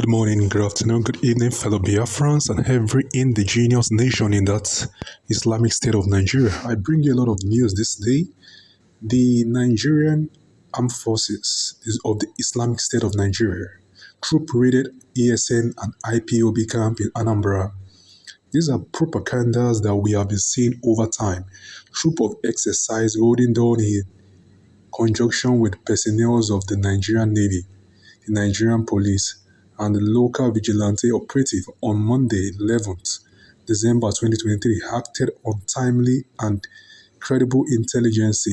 Good morning, good afternoon, good evening, fellow Biafrans and every indigenous nation in that Islamic state of Nigeria. I bring you a lot of news this day. The Nigerian Armed Forces of the Islamic State of Nigeria troop-raided ESN and IPOB camp in Anambra. These are propagandas that we have been seeing over time. Troop of exercise holding down in conjunction with personnel of the Nigerian Navy, the Nigerian Police, and the local vigilante operative on Monday, 11th December 2023, acted on timely and credible intelligence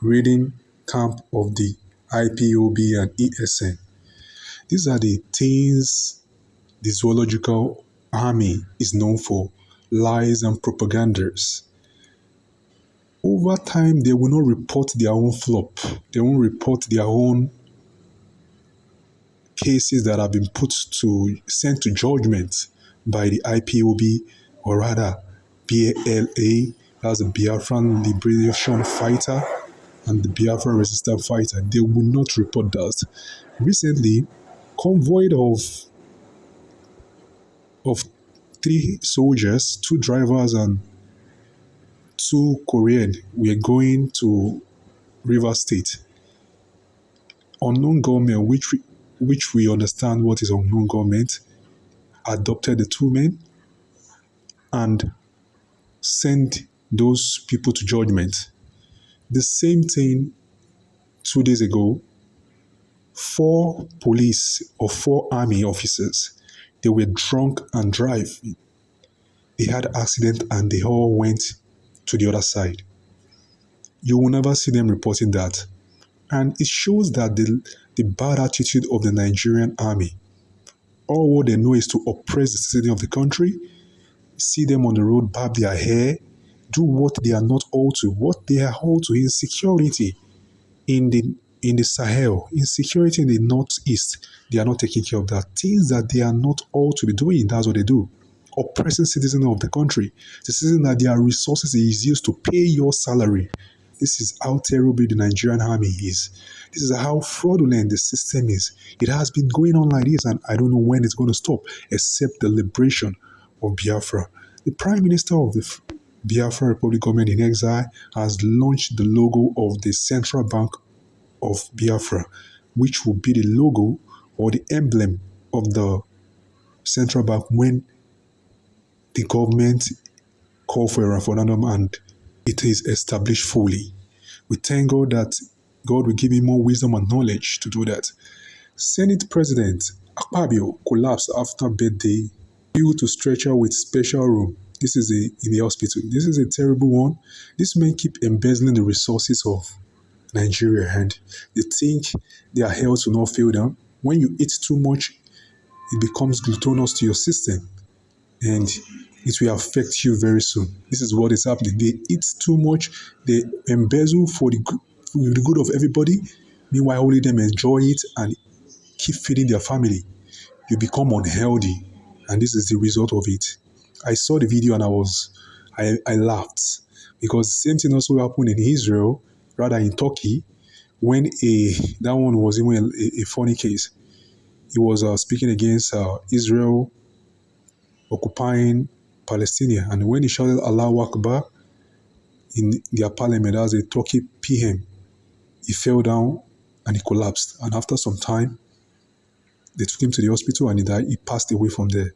raiding camp of the IPOB and ESN. These are the things the zoological army is known for: lies and propagandas. Over time, they will not report their own flop. They won't report their own cases that have been sent to judgment by the IPOB, or rather BLA, that's the Biafran Liberation Fighter and the Biafra Resistance Fighter. They will not report that. Recently, convoy of 3 soldiers, 2 drivers and 2 Korean were going to River State. Unknown government, which we understand what is unknown government, adopted the 2 men and sent those people to judgment. The same thing 2 days ago, 4 police or 4 army officers, they were drunk and driving. They had accident and they all went to the other side. You will never see them reporting that. And it shows that the bad attitude of the Nigerian army. All what they know is to oppress the citizen of the country, see them on the road, barb their hair, do what they are not all to. What they are all to: insecurity in the Sahel, insecurity in the northeast. They are not taking care of that. Things that they are not all to be doing, that's what they do. Oppressing citizens of the country. The citizen that their resources is used to pay your salary. This is how terrible the Nigerian army is. This is how fraudulent the system is. It has been going on like this, and I don't know when it's going to stop, except the liberation of Biafra. The Prime Minister of the Biafra Republic government in exile has launched the logo of the Central Bank of Biafra, which will be the logo or the emblem of the Central Bank when the government call for a referendum and it is established fully. We thank God that God will give him more wisdom and knowledge to do that. Senate President Akpabio collapsed after birthday due to stretcher with special room. This is in the hospital. This is a terrible one. These men keep embezzling the resources of Nigeria, and they think their health will not fail them. When you eat too much, it becomes glutinous to your system, and it will affect you very soon. This is what is happening. They eat too much, they embezzle for the good of everybody, meanwhile only them enjoy it and keep feeding their family. You become unhealthy, and this is the result of it. I saw the video and I laughed, because the same thing also happened in Israel, rather in Turkey, when that one was even a funny case. He was speaking against Israel occupying Palestine, and when he shouted Allahu Akbar in their parliament as a Turkey PM, he fell down and he collapsed. And after some time, they took him to the hospital and he died. He passed away from there.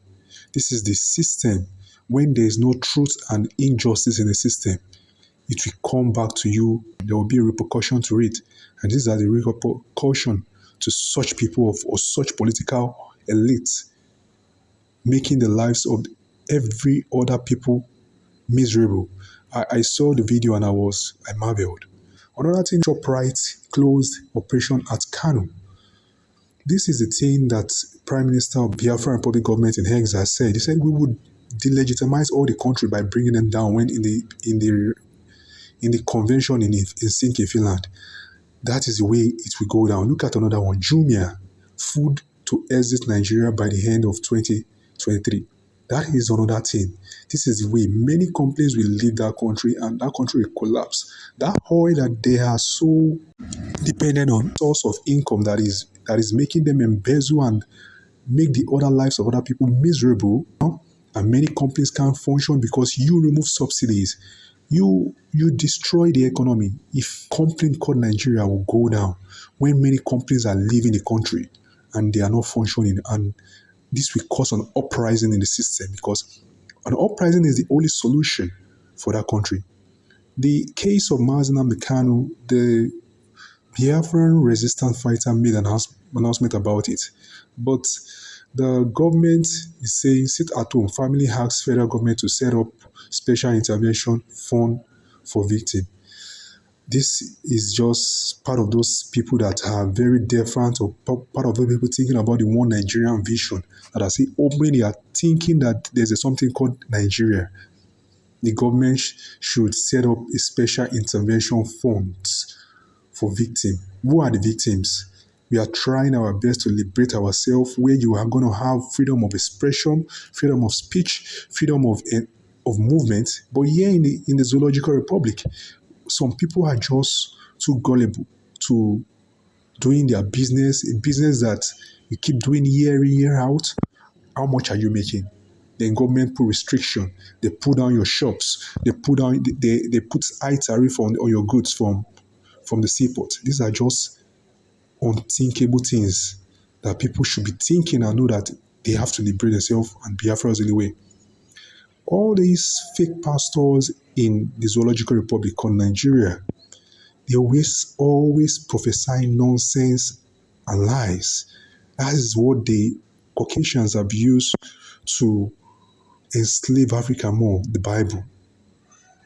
This is the system. When there is no truth and injustice in the system, it will come back to you. There will be a repercussion to it. And these are the repercussion to such people or such political elites, making the lives of every other people miserable. I saw the video and I marveled. Another thing, ShopRite closed operation at Kano. This is the thing that Prime Minister of Biafra Republic government in exile said. He said we would delegitimize all the country by bringing them down when in the convention in Helsinki, Finland. That is the way it will go down. Look at another one. Jumia, food to exit Nigeria by the end of 2023. That is another thing. This is the way many companies will leave that country and that country will collapse. That oil that they are so dependent on, source of income that is making them embezzle and make the other lives of other people miserable, and many companies can't function because you remove subsidies. You destroy the economy. If company called Nigeria will go down when many companies are leaving the country and they are not functioning, and this will cause an uprising in the system, because an uprising is the only solution for that country. The case of Mazina Mekano, the Biafran resistance fighter, made an announcement about it. But the government is saying, sit at home. Family asks federal government to set up special intervention fund for victims. This is just part of those people that are very different, or part of those people thinking about the one Nigerian vision. That I say openly, they are thinking that there's something called Nigeria. The government should set up a special intervention fund for victims. Who are the victims? We are trying our best to liberate ourselves, where you are going to have freedom of expression, freedom of speech, freedom of movement. But here in the Zoological Republic, some people are just too gullible to doing their business, a business that you keep doing year in, year out. How much are you making? Then government put restriction. They put down your shops. They put high tariff on your goods from the seaport. These are just unthinkable things that people should be thinking and know that they have to liberate themselves, and Biafra is the only way. All these fake pastors in the Zoological Republic called Nigeria, they always prophesy nonsense and lies. That is what the Caucasians have used to enslave Africa more, the Bible.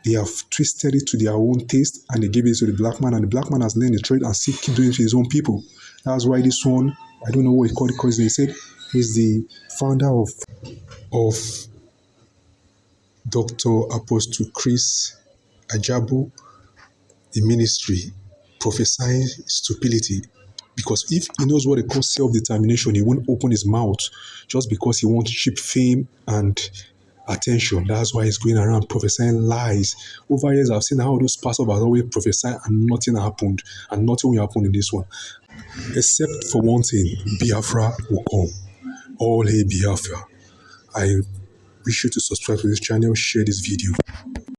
They have twisted it to their own taste, and they give it to the black man, and the black man has learned the trade and still keep doing it to his own people. That's why this one, I don't know what he called it, because they said he's the founder of Dr. Apostle Chris Ajabu, the ministry, prophesying stupidity. Because if he knows what they call self-determination, he won't open his mouth just because he wants cheap fame and attention. That's why he's going around prophesying lies. Over years, I've seen how those pastors have always prophesied and nothing happened, and nothing will happen in this one. Except for one thing, Biafra will come. All hail Biafra. I wish you to subscribe to this channel, share this video.